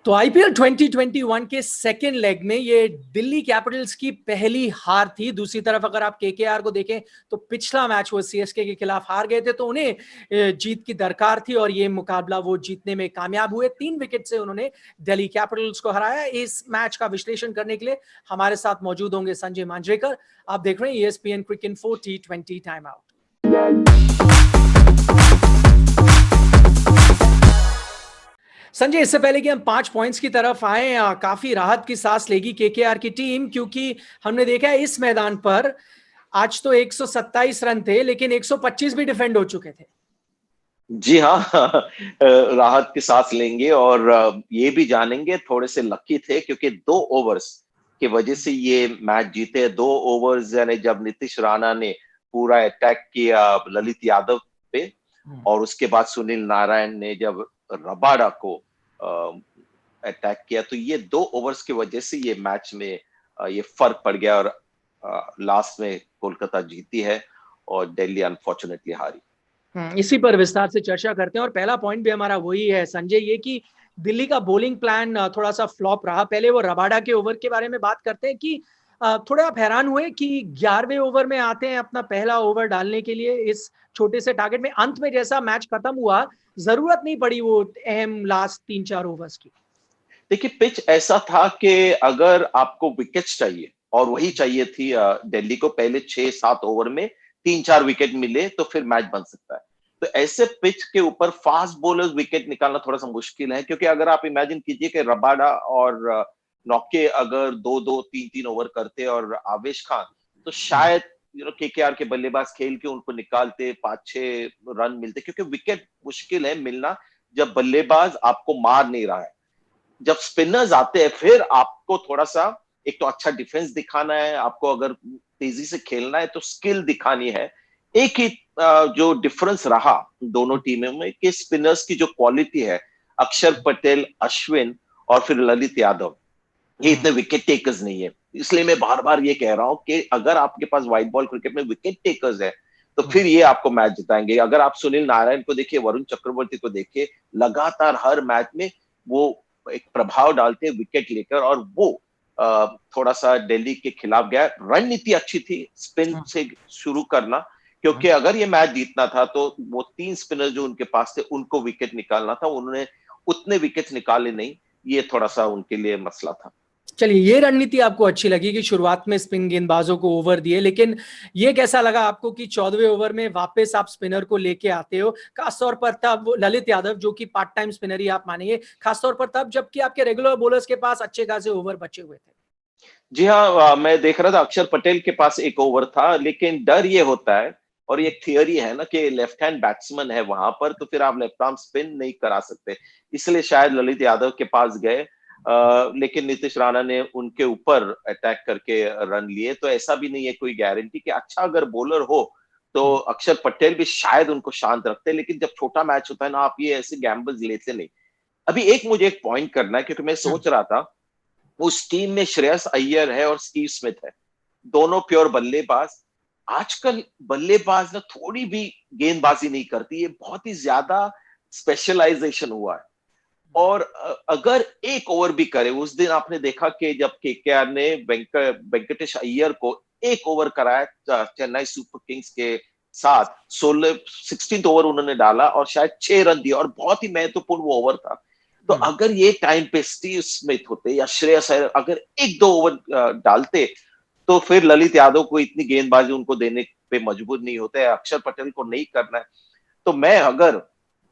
तो आईपीएल 2021 के second leg में ये दिल्ली कैपिटल्स की पहली हार थी। दूसरी तरफ अगर आप केकेआर को देखें तो पिछला मैच वो सीएसके के खिलाफ हार गए थे, तो उन्हें जीत की दरकार थी और ये मुकाबला वो जीतने में कामयाब हुए। 3 विकेट से उन्होंने दिल्ली कैपिटल्स को हराया। इस मैच का विश्लेषण करने के लिए हमारे साथ मौजूद होंगे संजय मांजरेकर। आप देख रहे हैं ESPN Cricinfo T20 time out. Sanjay, इससे पहले कि हम 5 पॉइंट्स की तरफ आए, काफी राहत की सांस लेगी केकेआर की टीम, क्योंकि हमने देखा है इस मैदान पर आज तो 127 रन थे, लेकिन 125 भी डिफेंड हो चुके थे। जी हाँ। राहत की सांस लेंगे और ये भी जानेंगे थोड़े से लकी थे क्योंकि 2 ओवर्स की वजह से ये मैच जीते। 2 ओवर्स यानी जब नीतीश राणा ने पूरा अटैक किया ललित यादव पे, और उसके बाद सुनील नारायण ने जब रबाडा को अटैक किया, तो ये 2 ओवर्स की वजह से ये मैच में ये फर्क पड़ गया और लास्ट में कोलकाता जीती है और दिल्ली अनफॉर्चुनेटली हारी। इसी पर विस्तार से चर्चा करते हैं और पहला पॉइंट भी हमारा वही है संजय, ये कि दिल्ली का बॉलिंग प्लान थोड़ा सा फ्लॉप रहा। पहले वो रबाडा के ओवर के बारे में बात करते हैं कि थोड़ा आप हैरान हुए कि 11वें ओवर में आते हैं अपना पहला ओवर डालने के लिए इस छोटे से टारगेट में। अंत में जैसा मैच खत्म हुआ, जरूरत नहीं पड़ी वो अहम लास्ट 3-4 ओवर्स की। देखिए, पिच ऐसा था कि अगर आपको विकेट्स चाहिए, और वही चाहिए थी दिल्ली को, पहले 6-7 ओवर में 3-4 विकेट मिले तो फिर मैच बन सकता है। तो ऐसे पिच के ऊपर फास्ट बॉलर्स विकेट निकालना थोड़ा सा मुश्किल है, क्योंकि अगर आप इमेजिन कीजिए कि रबाडा और नौके अगर 2-2 3-3 ओवर करते और आवेश खान, तो शायद केकेआर के बल्लेबाज खेल के उनको निकालते, 5-6 रन मिलते, क्योंकि विकेट मुश्किल है मिलना जब बल्लेबाज आपको मार नहीं रहा है। जब स्पिनर्स आते हैं फिर आपको थोड़ा सा, एक तो अच्छा डिफेंस दिखाना है, आपको अगर तेजी से खेलना है तो स्किल दिखानी है। एक ही जो डिफरेंस रहा दोनों टीमों में कि स्पिनर्स की जो क्वालिटी है, अक्षर पटेल, अश्विन और फिर ललित यादव, ये इतने विकेट टेकर्स नहीं है। इसलिए मैं बार बार ये कह रहा हूं कि अगर आपके पास व्हाइट बॉल क्रिकेट में विकेट टेकर्स है तो फिर ये आपको मैच जिताएंगे। अगर आप सुनील नारायण को देखिए, वरुण चक्रवर्ती को देखिए, लगातार हर मैच में वो एक प्रभाव डालते हैं विकेट लेकर, और वो थोड़ा सा दिल्ली के खिलाफ गया। रणनीति अच्छी थी स्पिन से शुरू करना, क्योंकि अगर ये मैच जीतना था तो वो 3 स्पिनर जो उनके पास थे उनको विकेट निकालना था, उन्होंने उतने विकेट निकाले नहीं, ये थोड़ा सा उनके लिए मसला था। चलिए, ये रणनीति आपको अच्छी लगी कि शुरुआत में स्पिन गेंदबाजों को ओवर दिए, लेकिन ये कैसा लगा आपको कि 14वें ओवर में वापस आप स्पिनर को लेके आते हो, खासतौर पर तब ललित यादव जो कि पार्ट टाइम स्पिनर ही आप मानेंगे, खासतौर पर तब जबकि आपके रेगुलर बॉलर्स के पास अच्छे खासे ओवर बचे हुए थे। जी हाँ, मैं देख रहा था अक्षर पटेल के पास एक ओवर था, लेकिन डर ये होता है, और ये थियरी है ना कि लेफ्ट हैंड बैट्समैन है वहां पर, तो फिर आप लेफ्ट आर्म स्पिन नहीं करा सकते, इसलिए शायद ललित यादव के पास गए। लेकिन नीतीश राणा ने उनके ऊपर अटैक करके रन लिए, तो ऐसा भी नहीं है कोई गारंटी कि अच्छा अगर बॉलर हो तो अक्षर पटेल भी शायद उनको शांत रखते, लेकिन जब छोटा मैच होता है ना, आप ये ऐसे गैम्बल्स लेते नहीं। अभी मुझे एक पॉइंट करना है, क्योंकि मैं सोच रहा था उस टीम में श्रेयस अय्यर है और स्टीव स्मिथ है, दोनों प्योर बल्लेबाज। आजकल बल्लेबाज ना थोड़ी भी गेंदबाजी नहीं करती, ये बहुत ही ज्यादा स्पेशलाइजेशन हुआ है। और अगर एक ओवर भी करे, उस दिन आपने देखा कि जब केकेआर ने वेंकटेश अय्यर को एक ओवर कराया चेन्नई सुपर किंग्स के साथ, 16 ओवर उन्होंने डाला और शायद 6 रन दिए, और बहुत ही महत्वपूर्ण वो ओवर था। तो अगर ये टाइम पे स्टीव स्मिथ होते या श्रेयस अय्यर अगर 1-2 ओवर डालते, तो फिर ललित यादव को इतनी गेंदबाजी उनको देने पे मजबूर नहीं होते, अक्षर पटेल को नहीं करना है। तो मैं, अगर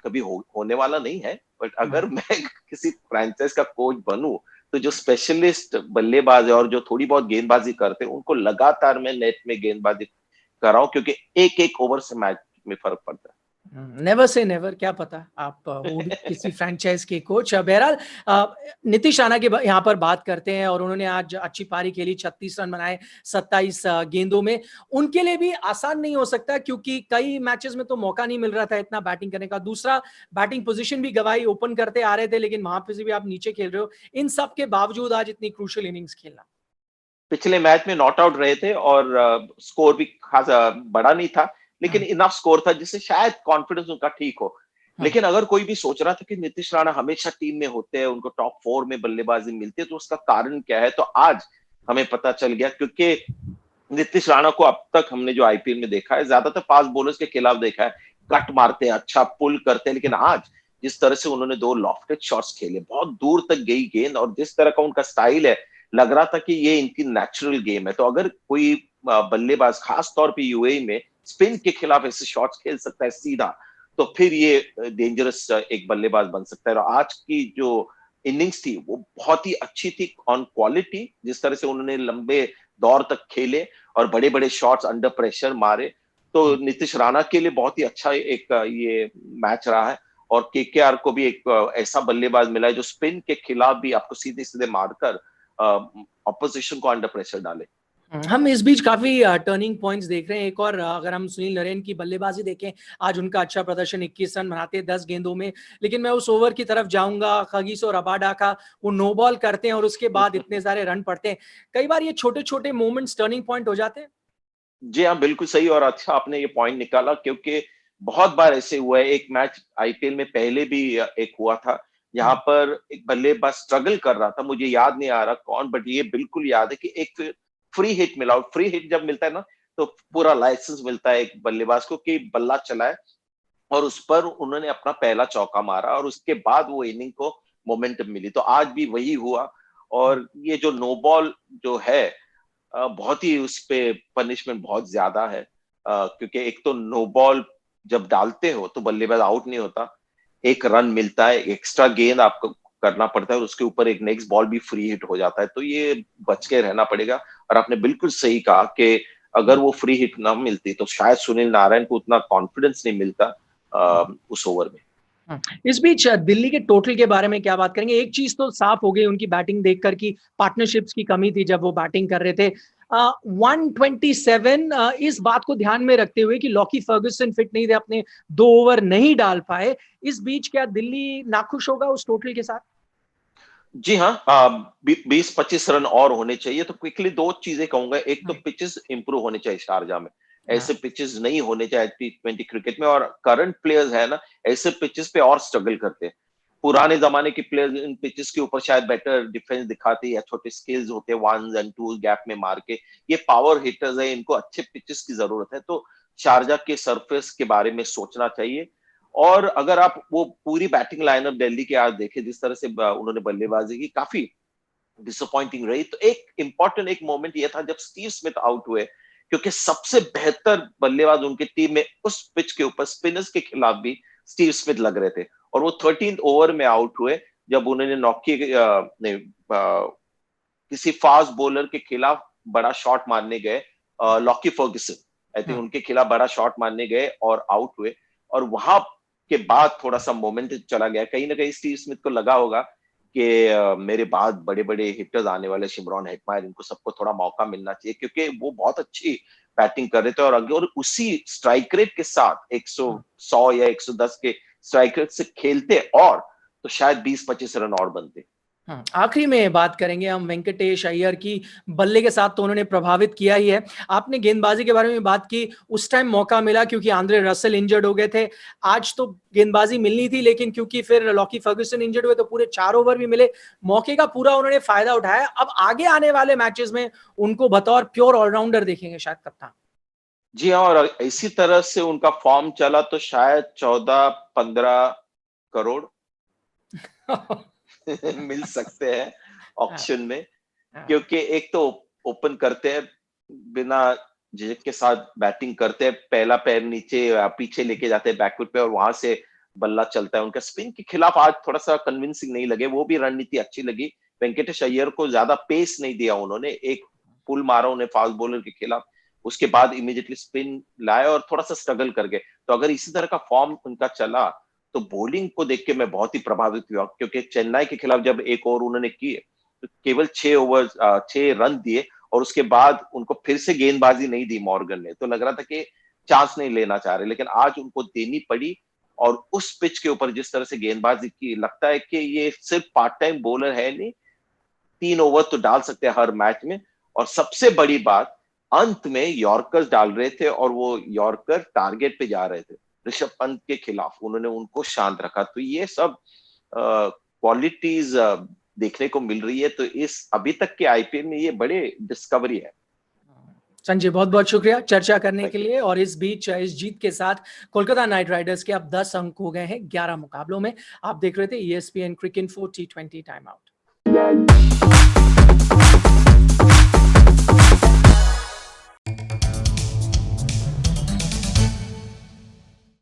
कभी होने वाला नहीं है, बट अगर मैं किसी फ्रेंचाइज का कोच बनूं, तो जो स्पेशलिस्ट बल्लेबाज है और जो थोड़ी बहुत गेंदबाजी करते हैं उनको लगातार मैं नेट में गेंदबाजी कराऊं, क्योंकि एक एक ओवर से मैच में फर्क पड़ता है। नेवर से नेवर, क्या पता आप हो भी किसी फ्रेंचाइज के कोच। बहरहाल नीतीश राणा की यहाँ पर बात करते हैं, और उन्होंने आज अच्छी पारी खेली, 36 रन बनाए 27 गेंदों में। उनके लिए भी आसान नहीं हो सकता, क्योंकि कई मैचेस में तो मौका नहीं मिल रहा था इतना बैटिंग करने का। दूसरा, बैटिंग पोजीशन भी गवाई, ओपन करते आ रहे थे, लेकिन वहां पे से भी आप नीचे खेल रहे हो। इन सब के बावजूद आज इतनी क्रूशियल इनिंग्स खेलना। पिछले मैच में नॉट आउट रहे थे और स्कोर भी खास बड़ा नहीं था, लेकिन इनफ स्कोर था जिससे शायद कॉन्फिडेंस उनका ठीक हो। हाँ, लेकिन अगर कोई भी सोच रहा था कि नीतीश राणा हमेशा टीम में होते हैं, उनको टॉप 4 में बल्लेबाजी मिलती है, तो उसका कारण क्या है, तो आज हमें पता चल गया। क्योंकि नीतीश राणा को अब तक हमने जो आईपीएल में देखा है, ज्यादातर फास्ट बॉलर्स के खिलाफ देखा है, कट मारते हैं, अच्छा पुल करते हैं, लेकिन आज जिस तरह से उन्होंने दो लॉफ्टेड शॉट्स खेले, बहुत दूर तक गई गेंद, और जिस तरह का उनका स्टाइल है, लग रहा था कि ये इनकी नेचुरल गेम है। तो अगर कोई बल्लेबाज खास तौर पे यूएई में स्पिन के खिलाफ ऐसे शॉट्स खेल सकता है सीधा, तो फिर ये डेंजरस एक बल्लेबाज बन सकता है। और आज की जो इनिंग्स थी वो बहुत ही अच्छी थी ऑन क्वालिटी, जिस तरह से उन्होंने लंबे दौर तक खेले और बड़े बड़े शॉट्स अंडर प्रेशर मारे। तो नीतीश राणा के लिए बहुत ही अच्छा एक ये मैच रहा है। और केकेआर को भी एक ऐसा बल्लेबाज मिला है जो स्पिन के खिलाफ भी आपको सीधे सीधे मारकर ऑपोजिशन को अंडर प्रेशर डाले। हम इस बीच काफी टर्निंग पॉइंट्स देख रहे हैं। एक और अगर हम सुनील नरेन की बल्लेबाजी देखें, आज उनका अच्छा प्रदर्शन, 21 रन बनाते हैं 10 गेंदों में। लेकिन मैं उस ओवर की तरफ जाऊंगा, खगीसो रबाडा का, वो नो बॉल करते हैं और उसके बाद इतने सारे रन पड़ते हैं। कई बार ये छोटे छोटे मोमेंट्स टर्निंग पॉइंट हो जाते हैं। जी हाँ, बिल्कुल सही, और अच्छा आपने ये पॉइंट निकाला, क्योंकि बहुत बार ऐसे हुआ है। एक मैच आईपीएल में पहले भी एक हुआ था, यहाँ पर एक बल्लेबाज स्ट्रगल कर रहा था, मुझे याद नहीं आ रहा कौन, बट ये बिल्कुल याद है कि एक फ्री हिट मिला, और फ्री हिट जब मिलता है ना, तो पूरा लाइसेंस मिलता है एक बल्लेबाज को कि बल्ला चलाए, और उस पर उन्होंने अपना पहला चौका मारा, और उसके बाद वो इनिंग को मोमेंटम मिली। तो आज भी वही हुआ। और ये जो नो बॉल जो है, बहुत ही उस पे पनिशमेंट बहुत ज्यादा है, क्योंकि एक तो नो बॉल जब डालते हो तो बल्लेबाज आउट नहीं होता, एक रन मिलता है, एक्स्ट्रा गेंद आपको करना पड़ता है, और उसके ऊपर एक नेक्स्ट बॉल भी फ्री हिट हो जाता है, तो ये बच के रहना पड़ेगा। और आपने बिल्कुल सही कहा कि अगर वो फ्री हिट ना मिलती तो शायद सुनील नारायण को उतना कॉन्फिडेंस नहीं मिलता उस ओवर में। इस बीच दिल्ली के टोटल के बारे में क्या बात करेंगे? एक चीज तो साफ हो गई उनकी बैटिंग देखकर कि पार्टनरशिप्स की कमी थी जब वो बैटिंग कर रहे थे। 127, इस बात को ध्यान में रखते हुए कि लॉकी फर्गुसन फिट नहीं थे, अपने 2 ओवर नहीं डाल पाए, इस बीच क्या दिल्ली नाखुश होगा उस टोटल के साथ? जी हाँ, 20-25 रन और होने चाहिए। तो क्विकली दो चीजें कहूंगा, एक तो पिचेस इंप्रूव होने चाहिए शारजा में, ऐसे पिचेस नहीं होने चाहिए T20 क्रिकेट में। और करंट प्लेयर्स है ना, ऐसे पिचेस पे और स्ट्रगल करते हैं। पुराने जमाने के प्लेयर्स इन पिचेस के ऊपर शायद बेटर डिफेंस दिखाते, या छोटे स्किल्स होते, 1s and 2s गैप में मार के। ये पावर हिटर्स है, इनको अच्छे पिचेस की जरूरत है। तो शारजा के सरफेस के बारे में सोचना चाहिए। और अगर आप वो पूरी बैटिंग लाइनअप दिल्ली के आज देखें, जिस तरह से उन्होंने बल्लेबाजी की, काफी डिसअपॉइंटिंग रही। तो एक इंपॉर्टेंट एक मोमेंट ये था जब स्टीव स्मिथ आउट हुए, क्योंकि सबसे बेहतर बल्लेबाज उनकी टीम में उस पिच के ऊपर स्पिनर्स के खिलाफ भी स्टीव स्मिथ लग रहे थे, और वो 13th ओवर में आउट हुए, जब उन्होंने नौकी किसी फास्ट बॉलर के खिलाफ बड़ा शॉट मारने गए, लॉकी फर्ग्यूसन आई थिंक, उनके खिलाफ बड़ा शॉट मारने गए और आउट हुए। और वहां के बाद थोड़ा सा मोमेंट चला गया, कहीं ना कहीं स्टीव स्मिथ को लगा होगा कि मेरे बाद बड़े बड़े हिटर्स आने वाले, शिमरॉन हेटमायर, इनको सबको थोड़ा मौका मिलना चाहिए, क्योंकि वो बहुत अच्छी बैटिंग कर रहे थे। और अगर उसी स्ट्राइक रेट के साथ 100 या 110 के स्ट्राइक रेट से खेलते, और तो शायद 20-25 रन और बनते। आखिरी में बात करेंगे हम वेंकटेश अय्यर की। बल्ले के साथ तो उन्होंने प्रभावित किया ही है। आपने गेंदबाजी के बारे में बात की, उस टाइम मौका मिला क्योंकि आंद्रे रसल इंजर्ड हो गए थे। आज तो गेंदबाजी मिलनी थी, लेकिन क्योंकि फिर लॉकी फर्ग्यूसन इंजर्ड हुए तो पूरे 4 ओवर भी मिले। मौके का पूरा उन्होंने फायदा उठाया। अब आगे आने वाले मैचेस में उनको बतौर प्योर ऑलराउंडर देखेंगे शायद कप्तान। जी हाँ, और इसी तरह से उनका फॉर्म चला तो शायद 14-15 करोड़ मिल सकते हैं हाँ, ऑक्शन में। हाँ, क्योंकि एक तो ओपन करते हैं, बिना झिझक के साथ बैटिंग करते हैं, पहला पैर नीचे पीछे लेके जाते हैं बैकफुट पे, और वहां से बल्ला चलता है। उनका स्पिन के खिलाफ आज थोड़ा सा कन्विंसिंग नहीं लगे, वो भी रणनीति अच्छी लगी। वेंकटेश अय्यर को ज्यादा पेस नहीं दिया उन्होंने, एक पुल मारा उन्हें फास्ट बॉलर के खिलाफ, उसके बाद इमीडिएटली स्पिन लाए और थोड़ा सा स्ट्रगल कर गए। तो अगर इसी तरह का फॉर्म उनका चला, तो बॉलिंग को देख के मैं बहुत ही प्रभावित हुआ, क्योंकि चेन्नई के खिलाफ जब एक ओवर उन्होंने किए तो केवल 6 ओवर 6 रन दिए, और उसके बाद उनको फिर से गेंदबाजी नहीं दी मॉर्गन ने, तो लग रहा था कि चांस नहीं लेना चाह रहे, लेकिन आज उनको देनी पड़ी। और उस पिच के ऊपर जिस तरह से गेंदबाजी की, लगता है कि ये सिर्फ पार्ट टाइम बॉलर है नहीं, 3 ओवर तो डाल सकते हैं हर मैच में। और सबसे बड़ी बात, अंत में यॉर्कर्स डाल रहे थे, और वो यॉर्कर टारगेट पे जा रहे थे। ऋषभ पंत के खिलाफ, उन्होंने उनको शांत रखा। तो ये सब क्वालिटीज देखने को मिल रही है। तो इस अभी तक के आईपीएल में ये बड़े डिस्कवरी है। संजय, बहुत बहुत शुक्रिया चर्चा करने के Thank you. लिए। और इस बीच इस जीत के साथ कोलकाता नाइट राइडर्स के अब 10 अंक हो गए हैं 11 मुकाबलों में। आप देख रहे थे ESPN क्रिक इन्फो T20 टाइम आउट।